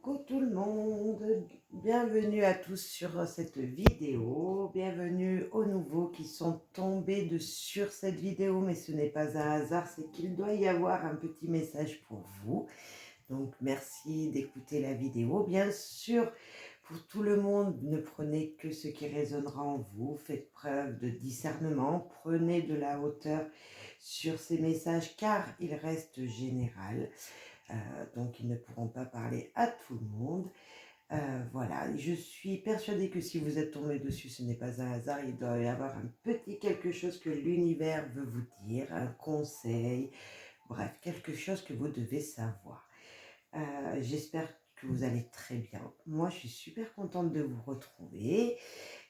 Coucou tout le monde, bienvenue à tous sur cette vidéo, bienvenue aux nouveaux qui sont tombés sur cette vidéo, mais ce n'est pas un hasard, c'est qu'il doit y avoir un petit message pour vous. Donc merci d'écouter la vidéo. Bien sûr, pour tout le monde, ne prenez que ce qui résonnera en vous, faites preuve de discernement, prenez de la hauteur sur ces messages car ils restent généraux. Donc ils ne pourront pas parler à tout le monde. Voilà, je suis persuadée que si vous êtes tombé dessus, ce n'est pas un hasard, il doit y avoir un petit quelque chose que l'univers veut vous dire, un conseil, bref, quelque chose que vous devez savoir. J'espère que vous allez très bien. Moi, je suis super contente de vous retrouver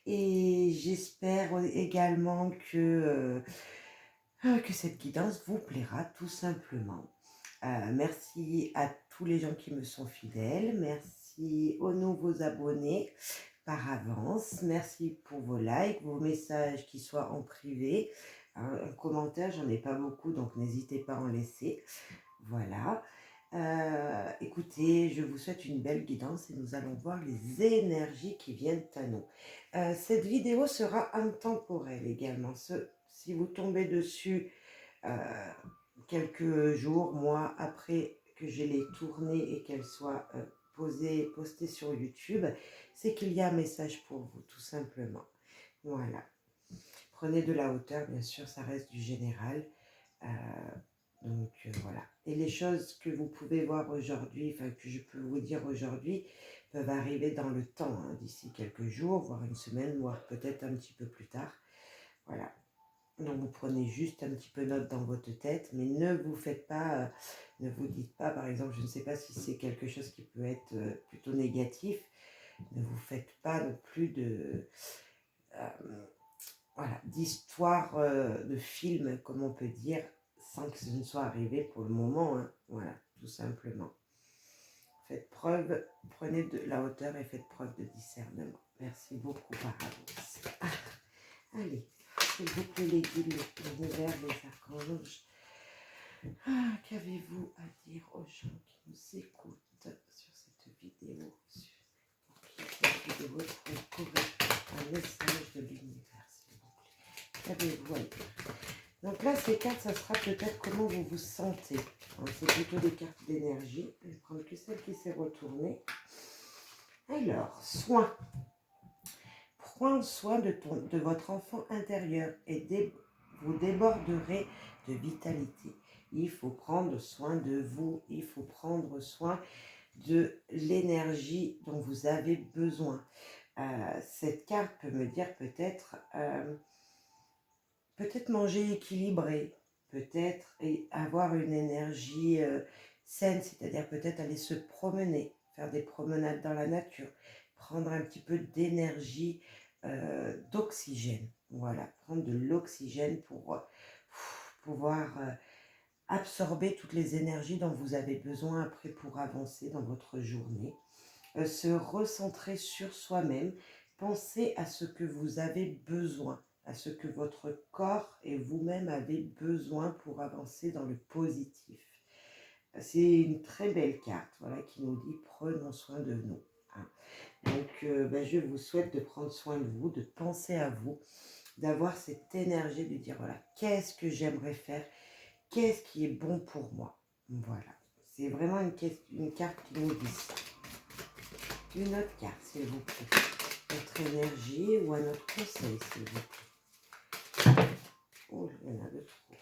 et j'espère également que cette guidance vous plaira tout simplement. Merci à tous les gens qui me sont fidèles. Merci aux nouveaux abonnés par avance. Merci pour vos likes, vos messages qui soient en privé. Un commentaire, j'en ai pas beaucoup, donc n'hésitez pas à en laisser. Voilà. Écoutez, je vous souhaite une belle guidance et nous allons voir les énergies qui viennent à nous. Cette vidéo sera intemporelle également. Si vous tombez dessus quelques jours, mois après que je l'ai tournée et qu'elle soit postée sur YouTube, c'est qu'il y a un message pour vous, tout simplement. Voilà. Prenez de la hauteur, bien sûr, ça reste du général. Voilà. Et les choses que vous pouvez voir aujourd'hui, enfin que je peux vous dire aujourd'hui, peuvent arriver dans le temps, hein, d'ici quelques jours, voire une semaine, voire peut-être un petit peu plus tard. Voilà. Donc vous prenez juste un petit peu note dans votre tête, mais ne vous faites pas, ne vous dites pas, par exemple, je ne sais pas si c'est quelque chose qui peut être plutôt négatif, ne vous faites pas non plus voilà, d'histoire de film, comme on peut dire, sans que ce ne soit arrivé pour le moment, hein. Voilà, tout simplement. Faites preuve, prenez de la hauteur et faites preuve de discernement. Merci beaucoup par avance. Allez. S'il vous plaît, les guides, l'univers, les archanges. Qu'avez-vous à dire aux gens qui nous écoutent sur cette vidéo, pour qui cette vidéo correspond un message de l'univers, s'il vous plaît. Qu'avez-vous à dire? Donc là, ces cartes, ça sera peut-être comment vous vous sentez. C'est plutôt des cartes d'énergie. Je vais prendre que celle qui s'est retournée. Alors, soin. Prends soin de votre enfant intérieur et vous déborderez de vitalité. Il faut prendre soin de vous, il faut prendre soin de l'énergie dont vous avez besoin. Cette carte peut me dire peut-être manger équilibré, peut-être avoir une énergie saine, c'est-à-dire peut-être aller se promener, faire des promenades dans la nature, prendre un petit peu d'énergie d'oxygène. Voilà, prendre de l'oxygène pour pouvoir absorber toutes les énergies dont vous avez besoin après pour avancer dans votre journée. Se recentrer sur soi-même, penser à ce que vous avez besoin, à ce que votre corps et vous-même avez besoin pour avancer dans le positif. C'est une très belle carte, voilà, qui nous dit prenons soin de nous. Hein. Donc, je vous souhaite de prendre soin de vous, de penser à vous, d'avoir cette énergie de dire, voilà, qu'est-ce que j'aimerais faire, qu'est-ce qui est bon pour moi. Voilà, c'est vraiment une carte qui nous dit ça. Une autre carte, s'il vous plaît. Notre énergie ou un autre conseil, s'il vous plaît. Oh, il y en a de trop.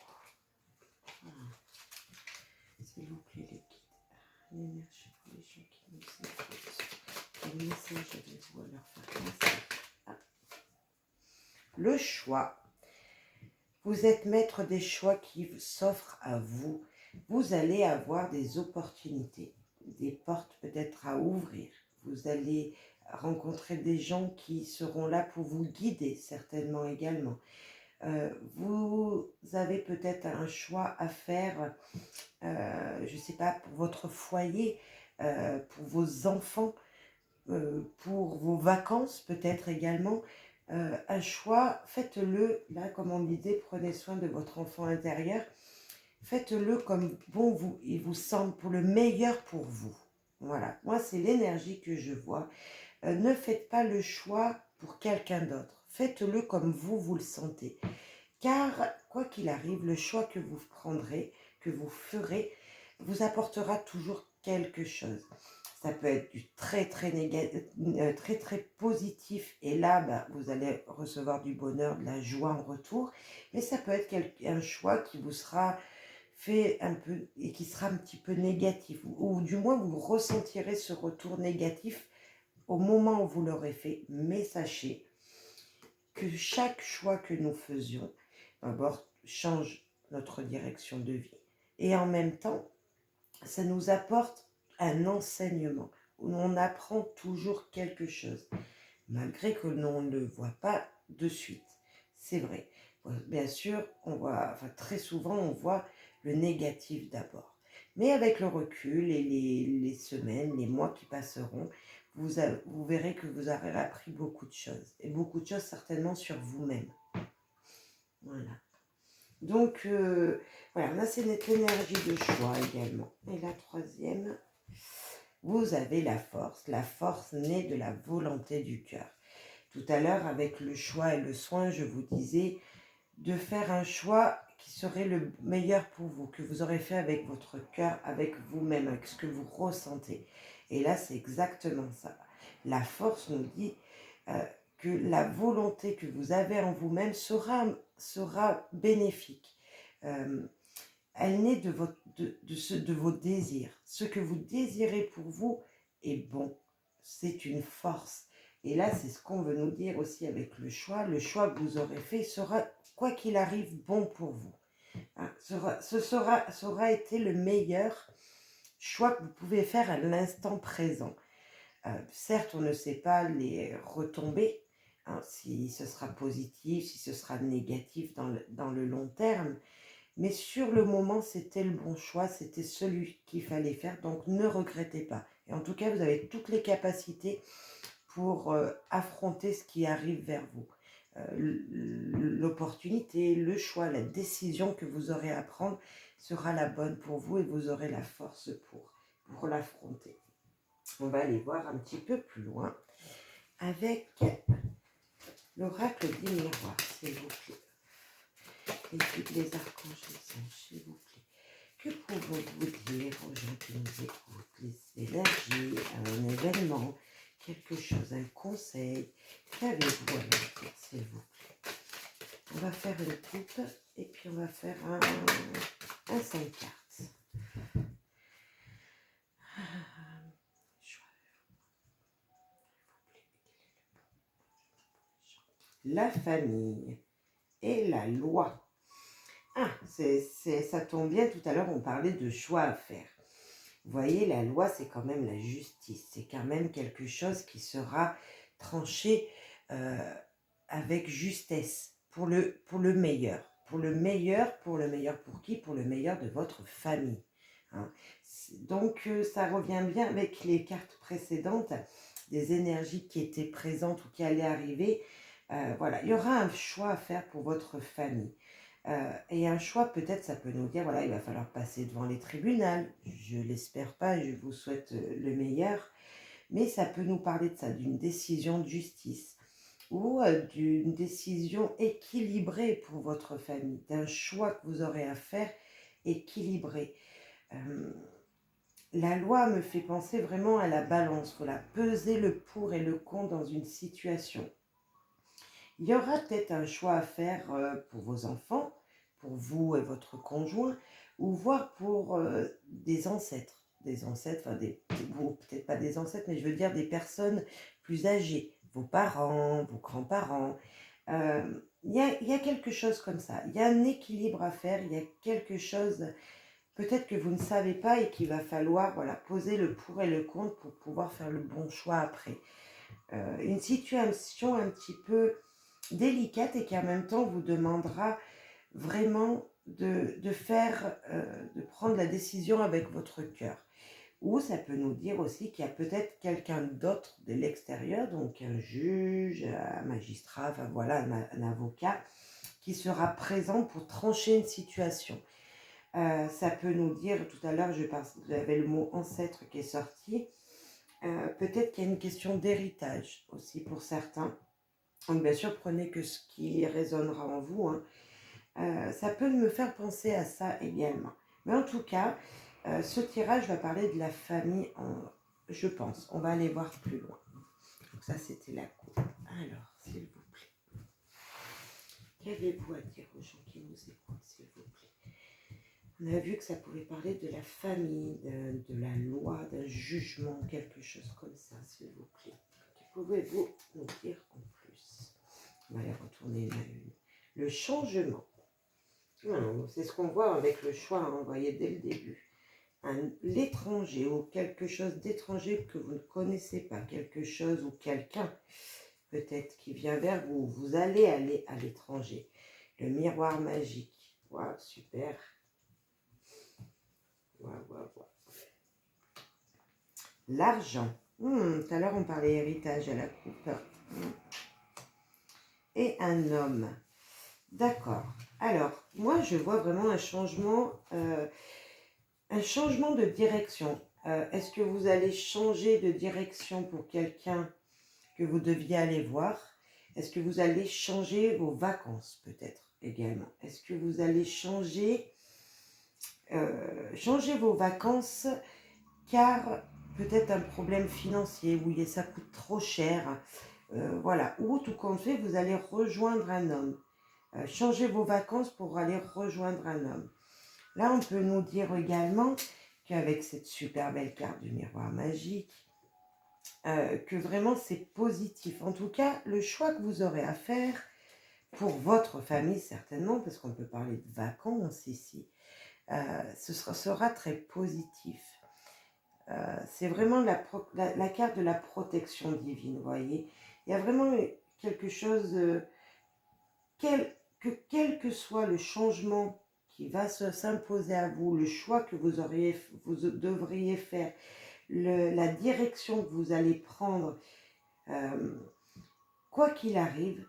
S'il vous plaît, les guides. L'énergie pour les gens qui nous écoutent. Quel message avez-vous à leur faire passer? Le choix. Vous êtes maître des choix qui s'offrent à vous. Vous allez avoir des opportunités, des portes peut-être à ouvrir. Vous allez rencontrer des gens qui seront là pour vous guider, certainement également. Vous avez peut-être un choix à faire, je ne sais pas, pour votre foyer, pour vos enfants, pour vos vacances peut-être également. Un choix, faites-le, là comme on disait, prenez soin de votre enfant intérieur. Faites-le comme bon il vous semble, pour le meilleur pour vous. Voilà, moi c'est l'énergie que je vois. Ne faites pas le choix pour quelqu'un d'autre. Faites-le comme vous le sentez. Car, quoi qu'il arrive, le choix que vous prendrez, que vous ferez, vous apportera toujours quelque chose. Ça peut être du très très négatif, très très positif, et là, bah, vous allez recevoir du bonheur, de la joie en retour. Mais ça peut être un choix qui vous sera fait un peu et qui sera un petit peu négatif, ou du moins vous ressentirez ce retour négatif au moment où vous l'aurez fait. Mais sachez que chaque choix que nous faisions, d'abord, change notre direction de vie. Et en même temps, ça nous apporte un enseignement, où on apprend toujours quelque chose, malgré que l'on ne le voit pas de suite. C'est vrai. Bien sûr, très souvent, on voit le négatif d'abord. Mais avec le recul et les semaines, les mois qui passeront, vous verrez que vous aurez appris beaucoup de choses. Et beaucoup de choses certainement sur vous-même. Voilà. Donc, voilà, on a cette énergie de choix également. Et la troisième, vous avez la force. La force naît de la volonté du cœur. Tout à l'heure, avec le choix et le soin, je vous disais de faire un choix qui serait le meilleur pour vous, que vous aurez fait avec votre cœur, avec vous-même, avec ce que vous ressentez. Et là, c'est exactement ça. La force nous dit que la volonté que vous avez en vous-même sera bénéfique. Elle naît de vos désirs. Ce que vous désirez pour vous est bon. C'est une force. Et là, c'est ce qu'on veut nous dire aussi avec le choix. Le choix que vous aurez fait sera, quoi qu'il arrive, bon pour vous. Hein, ça aura été le meilleur choix que vous pouvez faire à l'instant présent. Certes, on ne sait pas les retombées, hein, si ce sera positif, si ce sera négatif dans le long terme. Mais sur le moment, c'était le bon choix, c'était celui qu'il fallait faire, donc ne regrettez pas. Et en tout cas, vous avez toutes les capacités pour affronter ce qui arrive vers vous. L'opportunité, le choix, la décision que vous aurez à prendre sera la bonne pour vous et vous aurez la force pour l'affronter. On va aller voir un petit peu plus loin avec l'oracle des miroirs, s'il vous plaît. Et puis les archanges, s'il vous plaît. Que pouvons-vous dire aux gens qui nous écoutent? Les énergies, un événement, quelque chose, un conseil. Qu'avez-vous à leur dire, s'il vous plaît? On va faire une coupe et puis on va faire un 5 cartes. La famille et la loi. Ah, ça tombe bien, tout à l'heure on parlait de choix à faire. Vous voyez, la loi, c'est quand même la justice. C'est quand même quelque chose qui sera tranché avec justesse pour le meilleur. Pour le meilleur pour qui? Pour le meilleur de votre famille. Hein. Donc, ça revient bien avec les cartes précédentes, des énergies qui étaient présentes ou qui allaient arriver. Voilà, il y aura un choix à faire pour votre famille. Et un choix, peut-être, ça peut nous dire, voilà, il va falloir passer devant les tribunaux. Je l'espère pas, je vous souhaite le meilleur. Mais ça peut nous parler de ça, d'une décision de justice ou d'une décision équilibrée pour votre famille, d'un choix que vous aurez à faire équilibré. La loi me fait penser vraiment à la balance, voilà, peser le pour et le contre dans une situation. Il y aura peut-être un choix à faire pour vos enfants, pour vous et votre conjoint, ou voire pour des ancêtres, enfin peut-être pas des ancêtres, mais je veux dire des personnes plus âgées, vos parents, vos grands-parents. Il y a quelque chose comme ça, il y a un équilibre à faire, il y a quelque chose peut-être que vous ne savez pas et qu'il va falloir poser le pour et le contre pour pouvoir faire le bon choix après. Une situation un petit peu délicate et qui en même temps vous demandera vraiment de prendre la décision avec votre cœur. Ou ça peut nous dire aussi qu'il y a peut-être quelqu'un d'autre de l'extérieur, donc un juge, un magistrat, enfin voilà, un avocat, qui sera présent pour trancher une situation. Ça peut nous dire, tout à l'heure j'avais le mot ancêtre qui est sorti, Peut-être qu'il y a une question d'héritage aussi pour certains. Donc bien sûr, prenez que ce qui résonnera en vous, hein. Ça peut me faire penser à ça également. Mais en tout cas, ce tirage va parler de la famille, je pense. On va aller voir plus loin. Donc ça, c'était la coupe. Alors, s'il vous plaît, qu'avez-vous à dire aux gens qui nous écoutent, s'il vous plaît? On a vu que ça pouvait parler de la famille, de la loi, d'un jugement, quelque chose comme ça, s'il vous plaît. Que pouvez-vous nous dire en plus? On va les retourner une à une. Le changement. C'est ce qu'on voit avec le choix envoyé dès le début. L'étranger ou quelque chose d'étranger que vous ne connaissez pas, quelque chose ou quelqu'un peut-être qui vient vers vous, vous allez aller à l'étranger. Le miroir magique. Waouh, super. Waouh, waouh, waouh. L'argent. Tout à l'heure, on parlait héritage à la coupe. Et un homme. D'accord. Alors, moi, je vois vraiment un changement de direction. Est-ce que vous allez changer de direction pour quelqu'un que vous deviez aller voir? Est-ce que vous allez changer vos vacances, peut-être, également? Est-ce que vous allez changer vos vacances car peut-être un problème financier, où ça coûte trop cher, voilà. Ou tout compte fait, vous allez rejoindre un homme. Changez vos vacances pour aller rejoindre un homme. Là, on peut nous dire également qu'avec cette super belle carte du miroir magique, que vraiment c'est positif. En tout cas, le choix que vous aurez à faire pour votre famille, certainement, parce qu'on peut parler de vacances ici, ce sera très positif. C'est vraiment la carte de la protection divine, vous voyez. Il y a vraiment quelque chose, quel que soit le changement qui va s'imposer à vous, le choix que vous devriez faire, la direction que vous allez prendre, quoi qu'il arrive,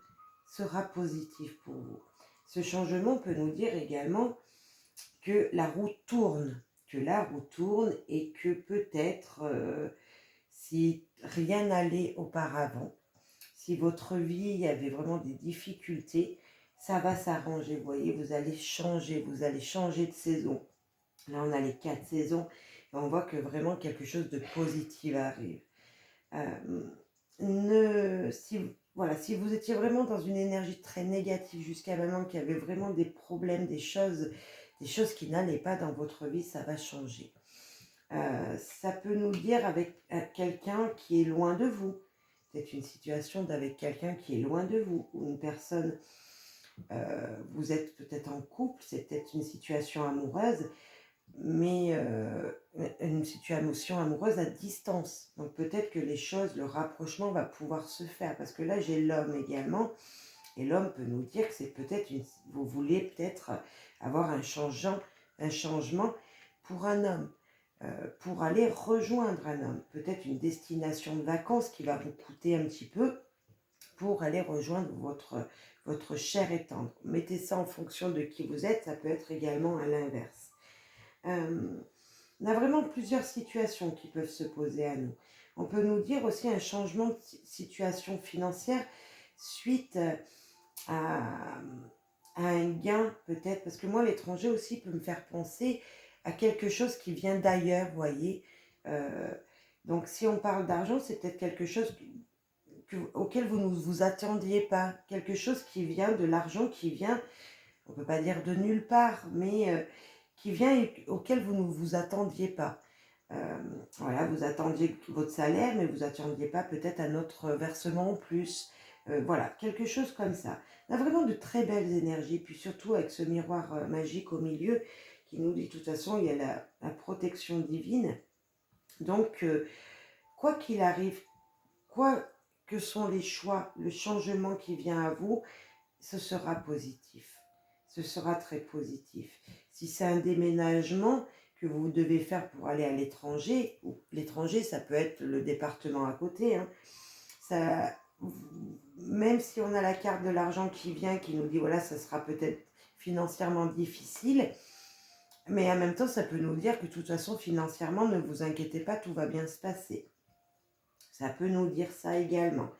sera positif pour vous. Ce changement peut nous dire également que la roue tourne, et que peut-être, si rien n'allait auparavant, si votre vie, il y avait vraiment des difficultés, ça va s'arranger, vous voyez, vous allez changer de saison. Là, on a les 4 saisons, et on voit que vraiment quelque chose de positif arrive. Si vous étiez vraiment dans une énergie très négative jusqu'à maintenant, qu'il y avait vraiment des problèmes, des choses qui n'allaient pas dans votre vie, ça va changer. Ça peut nous dire avec quelqu'un qui est loin de vous, peut-être une situation avec quelqu'un qui est loin de vous, ou une personne, vous êtes peut-être en couple, c'est peut-être une situation amoureuse, mais une situation amoureuse à distance. Donc peut-être que le rapprochement va pouvoir se faire, parce que là j'ai l'homme également, et l'homme peut nous dire que c'est peut-être vous voulez peut-être avoir un changement pour un homme, pour aller rejoindre un homme, peut-être une destination de vacances qui va vous coûter un petit peu pour aller rejoindre votre chair et tendre. Mettez ça en fonction de qui vous êtes, ça peut être également à l'inverse. On a vraiment plusieurs situations qui peuvent se poser à nous. On peut nous dire aussi un changement de situation financière suite à un gain peut-être, parce que moi l'étranger aussi peut me faire penser à quelque chose qui vient d'ailleurs, vous voyez. Donc si on parle d'argent, c'est peut-être quelque chose auquel vous ne vous attendiez pas, quelque chose qui vient de l'argent, qui vient, on ne peut pas dire de nulle part, mais qui vient auquel vous ne vous attendiez pas. Voilà, vous attendiez votre salaire, mais vous n'attendiez pas peut-être un autre versement en plus. Voilà, quelque chose comme ça. On a vraiment de très belles énergies, puis surtout avec ce miroir magique au milieu qui nous dit de toute façon, il y a la protection divine. Donc, quoi qu'il arrive, quoi que sont les choix, le changement qui vient à vous, ce sera positif. Ce sera très positif. Si c'est un déménagement que vous devez faire pour aller à l'étranger, ou l'étranger, ça peut être le département à côté, hein, même si on a la carte de l'argent qui vient, qui nous dit, voilà, ça sera peut-être financièrement difficile, mais en même temps, ça peut nous dire que de toute façon, financièrement, ne vous inquiétez pas, tout va bien se passer. Ça peut nous dire ça également.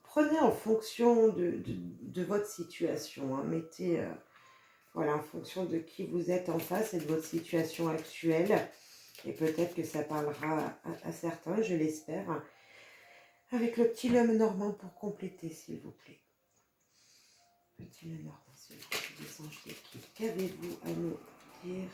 Prenez en fonction de votre situation, hein, mettez, voilà, en fonction de qui vous êtes en face et de votre situation actuelle. Et peut-être que ça parlera à certains, je l'espère. Avec le petit Lenormand pour compléter, s'il vous plaît. Petit Lenormand, s'il vous plaît, les anges d'équipe. Qu'avez-vous à nous dire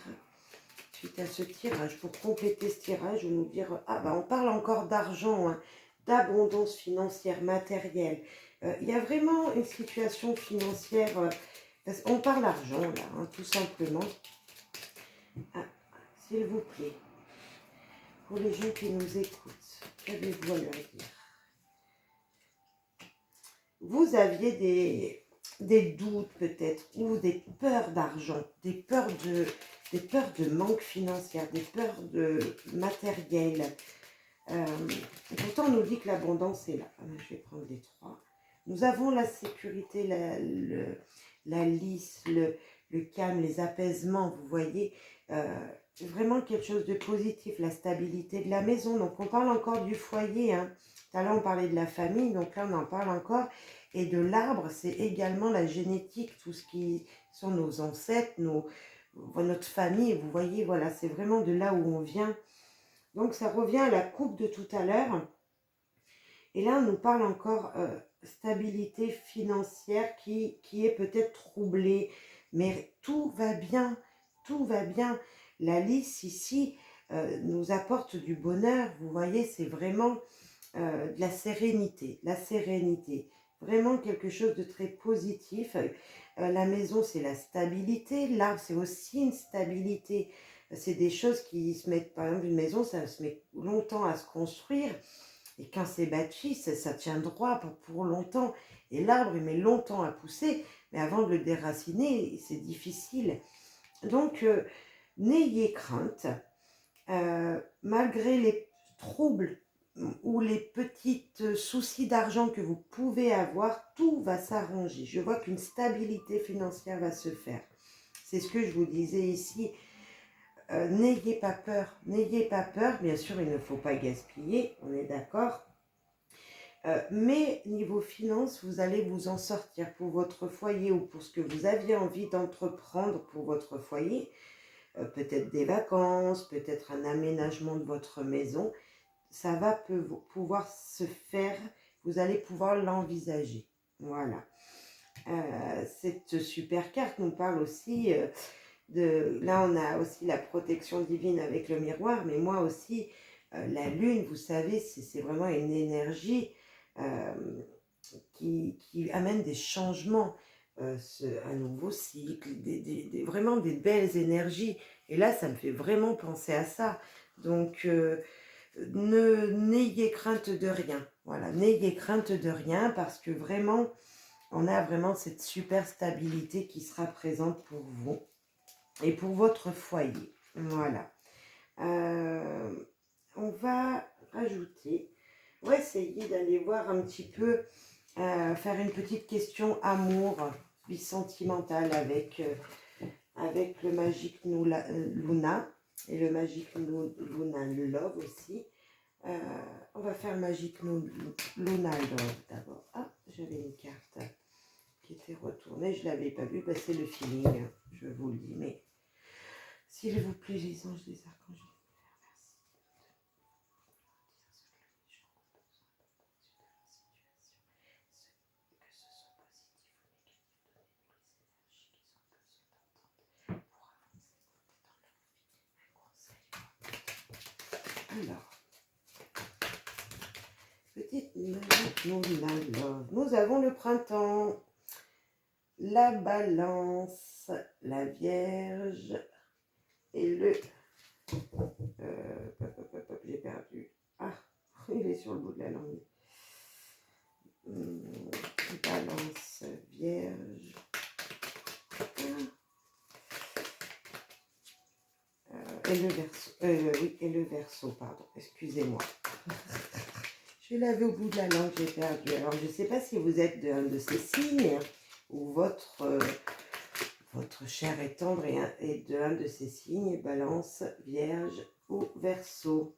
suite à ce tirage, pour compléter ce tirage, ou nous dire, ah ben on parle encore d'argent, hein, d'abondance financière, matérielle. Il y a vraiment une situation financière, on parle d'argent là, hein, tout simplement. Ah, s'il vous plaît, pour les gens qui nous écoutent, qu'avez-vous à leur dire? Vous aviez des doutes peut-être, ou des peurs d'argent, des peurs de manque financier, des peurs de matériel. Pourtant, on nous dit que l'abondance est là. Je vais prendre les 3. Nous avons la sécurité, la lisse, le calme, les apaisements, vous voyez. Vraiment quelque chose de positif, la stabilité de la maison. Donc, on parle encore du foyer. Hein. Tout à l'heure, on parlait de la famille, donc là, on en parle encore. Et de l'arbre, c'est également la génétique, tout ce qui sont nos ancêtres, notre famille. Vous voyez, voilà, c'est vraiment de là où on vient. Donc, ça revient à la coupe de tout à l'heure. Et là, on nous parle encore stabilité financière qui est peut-être troublée. Mais tout va bien, tout va bien. La lisse ici nous apporte du bonheur. Vous voyez, c'est vraiment de la sérénité. La sérénité. Vraiment quelque chose de très positif. La maison, c'est la stabilité. L'arbre, c'est aussi une stabilité. C'est des choses qui se mettent, par exemple, une maison, ça se met longtemps à se construire. Et quand c'est bâti, ça tient droit pour longtemps. Et l'arbre, il met longtemps à pousser. Mais avant de le déraciner, c'est difficile. Donc, n'ayez crainte. Malgré les troubles ou les petites soucis d'argent que vous pouvez avoir, tout va s'arranger. Je vois qu'une stabilité financière va se faire. C'est ce que je vous disais ici. N'ayez pas peur, n'ayez pas peur. Bien sûr, il ne faut pas gaspiller, on est d'accord. Mais niveau finance, vous allez vous en sortir pour votre foyer ou pour ce que vous aviez envie d'entreprendre pour votre foyer. Peut-être des vacances, peut-être un aménagement de votre maison. Ça va pouvoir se faire, vous allez pouvoir l'envisager. Voilà. Cette super carte nous parle aussi là on a aussi la protection divine avec le miroir, mais moi aussi, la lune, vous savez, c'est vraiment une énergie qui amène des changements, un nouveau cycle, vraiment des belles énergies. Et là, ça me fait vraiment penser à ça. Donc, n'ayez crainte de rien. Voilà, n'ayez crainte de rien parce que vraiment, on a vraiment cette super stabilité qui sera présente pour vous et pour votre foyer. Voilà. On va rajouter, on va essayer d'aller voir un petit peu, faire une petite question amour, vie sentimentale avec le Magic Luna et le Magic Luna Love aussi. On va faire Magic Luna Love d'abord. Ah, j'avais une carte qui était retournée, je ne l'avais pas vue, c'est le feeling, je vous le dis, mais s'il vous plaît, les anges, les archanges, merci. Alors, petite nous avons le printemps, la balance, la vierge et le... j'ai perdu. Ah, il est sur le bout de la langue. Balance, vierge. Et le verso. Oui, et le verso, pardon. Excusez-moi. Je l'avais au bout de la langue, j'ai perdu. Alors, je ne sais pas si vous êtes d'un de ces signes ou votre chair est tendre et d'un de ces signes, balance, vierge ou verso.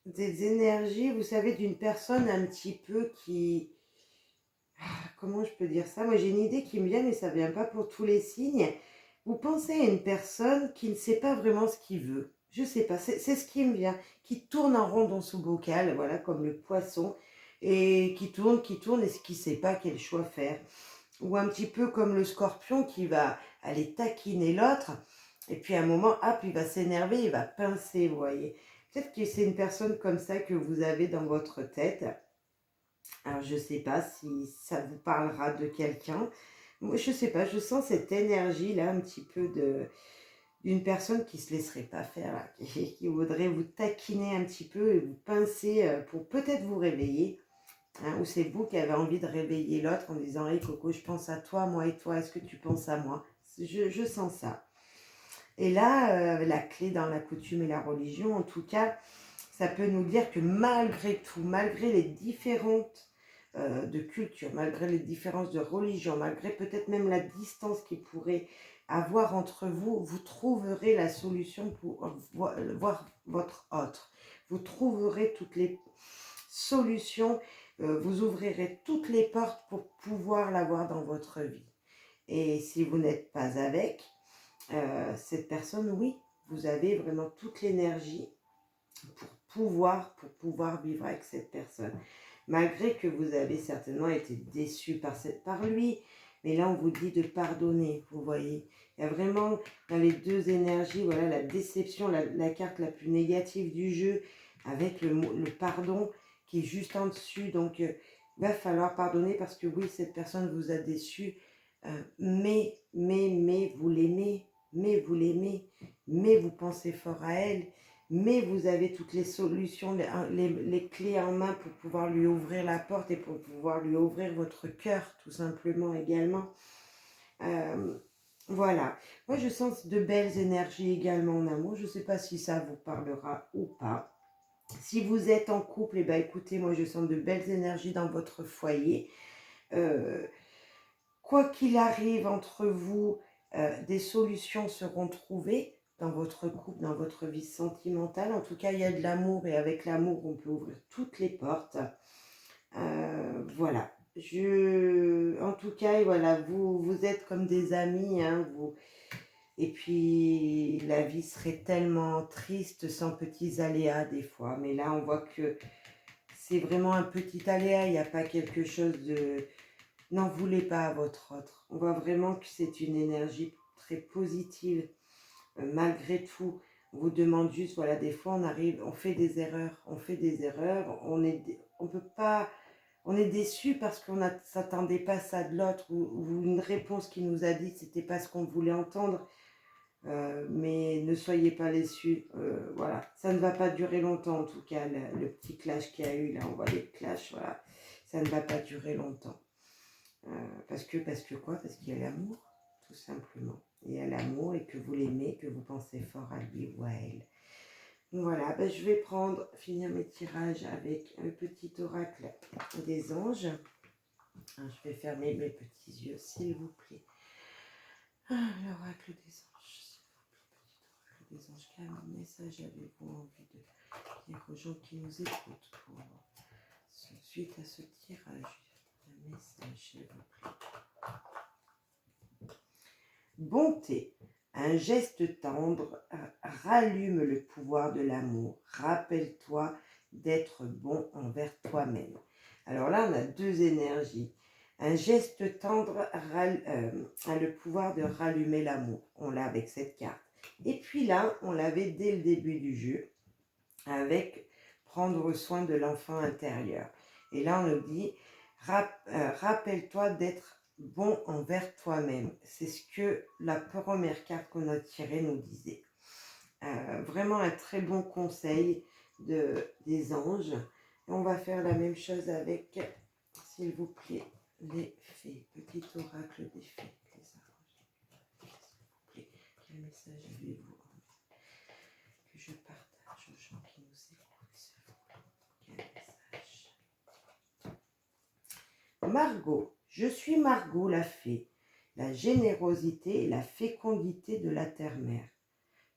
des énergies, vous savez, d'une personne un petit peu qui... Comment je peux dire ça? Moi, j'ai une idée qui me vient, mais ça ne vient pas pour tous les signes. Vous pensez à une personne qui ne sait pas vraiment ce qu'il veut. Je ne sais pas, c'est ce qui me vient. Qui tourne en rond dans son bocal, voilà, comme le poisson, et qui tourne, et qui ne sait pas quel choix faire. Ou un petit peu comme le scorpion qui va aller taquiner l'autre, et puis à un moment, hop, il va s'énerver, il va pincer, vous voyez. Peut-être que c'est une personne comme ça que vous avez dans votre tête. Alors, je ne sais pas si ça vous parlera de quelqu'un. Moi, je ne sais pas, je sens cette énergie-là, un petit peu d'une personne qui ne se laisserait pas faire, là, qui voudrait vous taquiner un petit peu et vous pincer pour peut-être vous réveiller. Hein, ou c'est vous qui avez envie de réveiller l'autre en disant hey Coco, je pense à toi, moi et toi, est-ce que tu penses à moi? Je sens ça. Et là, la clé dans la coutume et la religion, en tout cas, ça peut nous dire que malgré tout, malgré les différentes de culture, malgré les différences de religion, malgré peut-être même la distance qu'il pourrait avoir entre vous, vous trouverez la solution pour voir votre autre. Vous trouverez toutes les solutions, vous ouvrirez toutes les portes pour pouvoir l'avoir dans votre vie. Et si vous n'êtes pas avec cette personne, oui, vous avez vraiment toute l'énergie pour pouvoir vivre avec cette personne. Malgré que vous avez certainement été déçu par lui, mais là on vous dit de pardonner, vous voyez. Il y a vraiment dans les deux énergies, voilà, la déception, la carte la plus négative du jeu, avec le pardon qui est juste en dessus. Donc il va falloir pardonner parce que oui, cette personne vous a déçu, mais vous l'aimez, mais vous pensez fort à elle, mais vous avez toutes les solutions, les clés en main pour pouvoir lui ouvrir la porte et pour pouvoir lui ouvrir votre cœur, tout simplement également. Voilà. Moi, je sens de belles énergies également en amour. Je ne sais pas si ça vous parlera ou pas. Si vous êtes en couple, eh ben, écoutez, moi, je sens de belles énergies dans votre foyer. Quoi qu'il arrive entre vous, des solutions seront trouvées dans votre couple, dans votre vie sentimentale. En tout cas, il y a de l'amour et avec l'amour, on peut ouvrir toutes les portes. Voilà. En tout cas, voilà, vous êtes comme des amis, hein, et puis la vie serait tellement triste sans petits aléas des fois. Mais là, on voit que c'est vraiment un petit aléa, il n'y a pas quelque chose de... N'en voulez pas à votre autre. On voit vraiment que c'est une énergie très positive. Malgré tout, on vous demande juste, voilà, des fois on fait des erreurs, on peut pas, on est déçu parce qu'on ne s'attendait pas à ça de l'autre, ou une réponse qui nous a dit que c'était pas ce qu'on voulait entendre. Mais ne soyez pas déçus, voilà, ça ne va pas durer longtemps en tout cas, le petit clash qu'il y a eu, là on voit les clashs, voilà, ça ne va pas durer longtemps. Parce que quoi? Parce qu'il y a l'amour, tout simplement. Il y a l'amour et que vous l'aimez, que vous pensez fort à lui ou à elle. Voilà, ben je vais finir mes tirages avec un petit oracle des anges. Je vais fermer mes petits yeux, s'il vous plaît. L'oracle des anges, s'il vous plaît, petit oracle des anges. Quel message avez-vous envie de dire aux gens qui nous écoutent suite à ce tirage? Un message, s'il vous plaît. Bonté, un geste tendre rallume le pouvoir de l'amour. Rappelle-toi d'être bon envers toi-même. Alors là, on a deux énergies. Un geste tendre a le pouvoir de rallumer l'amour. On l'a avec cette carte. Et puis là, on l'avait dès le début du jeu avec prendre soin de l'enfant intérieur. Et là, on nous dit, rappelle-toi d'être bon envers toi-même. C'est ce que la première carte qu'on a tirée nous disait. Vraiment un très bon conseil des anges. Et on va faire la même chose avec, s'il vous plaît, les fées. Petit oracle des fées, les anges. S'il vous plaît, quel message avez-vous que je partage aux gens qui nous écoutent, s'il vous plaît? Quel message? Margot, je suis Margot la fée, la générosité et la fécondité de la terre-mère.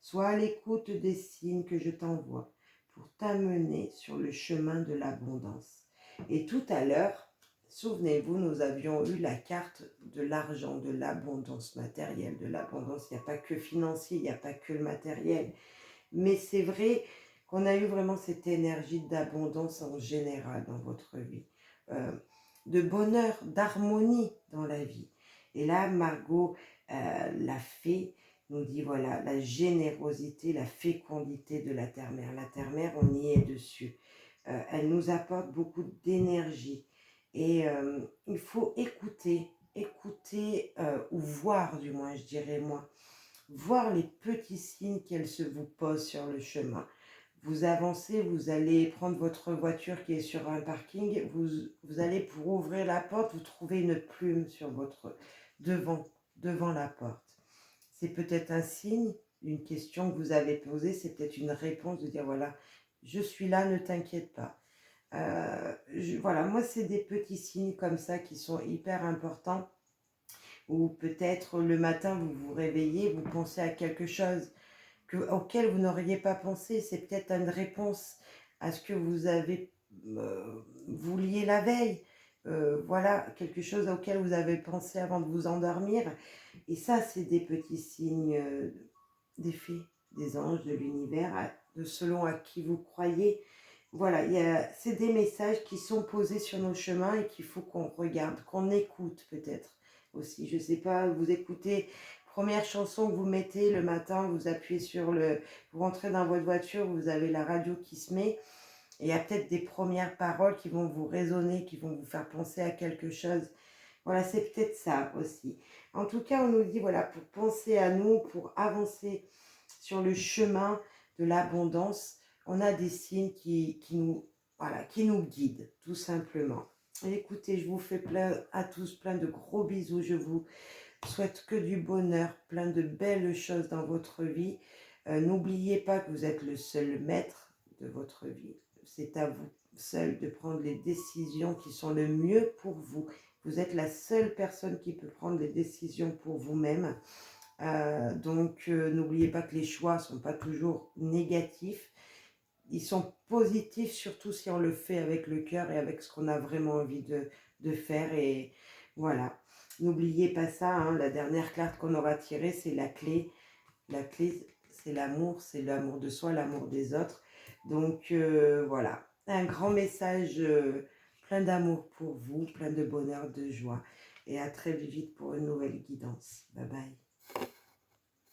Sois à l'écoute des signes que je t'envoie pour t'amener sur le chemin de l'abondance. Et tout à l'heure, souvenez-vous, nous avions eu la carte de l'argent, de l'abondance matérielle, de l'abondance. Il n'y a pas que financier, il n'y a pas que le matériel. Mais c'est vrai qu'on a eu vraiment cette énergie d'abondance en général dans votre vie, euh, de bonheur, d'harmonie dans la vie. Et là, Margot, la fée, nous dit voilà, la générosité, la fécondité de la terre-mère. La terre-mère, on y est dessus. Elle nous apporte beaucoup d'énergie. Et il faut écouter, ou voir du moins, je dirais moi, voir les petits signes qu'elle se vous pose sur le chemin. Vous avancez, vous allez prendre votre voiture qui est sur un parking, vous allez pour ouvrir la porte, vous trouvez une plume sur votre devant la porte. C'est peut-être un signe, une question que vous avez posée, c'est peut-être une réponse de dire voilà, je suis là, ne t'inquiète pas. Voilà, moi c'est des petits signes comme ça qui sont hyper importants. Ou peut-être le matin vous vous réveillez, vous pensez à quelque chose auquel vous n'auriez pas pensé. C'est peut-être une réponse à ce que vous avez vouliez la veille. Voilà, quelque chose auquel vous avez pensé avant de vous endormir. Et ça, c'est des petits signes des fées, des anges, de l'univers, de selon à qui vous croyez. Voilà, c'est des messages qui sont posés sur nos chemins et qu'il faut qu'on regarde, qu'on écoute peut-être aussi. Je ne sais pas, vous écoutez, première chanson que vous mettez le matin, vous appuyez vous rentrez dans votre voiture, vous avez la radio qui se met, et il y a peut-être des premières paroles qui vont vous résonner, qui vont vous faire penser à quelque chose. Voilà, c'est peut-être ça aussi. En tout cas, on nous dit, voilà, pour penser à nous, pour avancer sur le chemin de l'abondance, on a des signes qui nous guident, tout simplement. Et écoutez, je vous fais à tous plein de gros bisous. Je vous souhaite que du bonheur, plein de belles choses dans votre vie. N'oubliez pas que vous êtes le seul maître de votre vie. C'est à vous seul de prendre les décisions qui sont le mieux pour vous. Vous êtes la seule personne qui peut prendre les décisions pour vous-même. Donc, n'oubliez pas que les choix ne sont pas toujours négatifs. Ils sont positifs, surtout si on le fait avec le cœur et avec ce qu'on a vraiment envie de faire. Et voilà. N'oubliez pas ça, hein, la dernière carte qu'on aura tirée, c'est la clé. La clé, c'est l'amour de soi, l'amour des autres. Donc, voilà. Un grand message plein d'amour pour vous, plein de bonheur, de joie. Et à très vite pour une nouvelle guidance. Bye bye.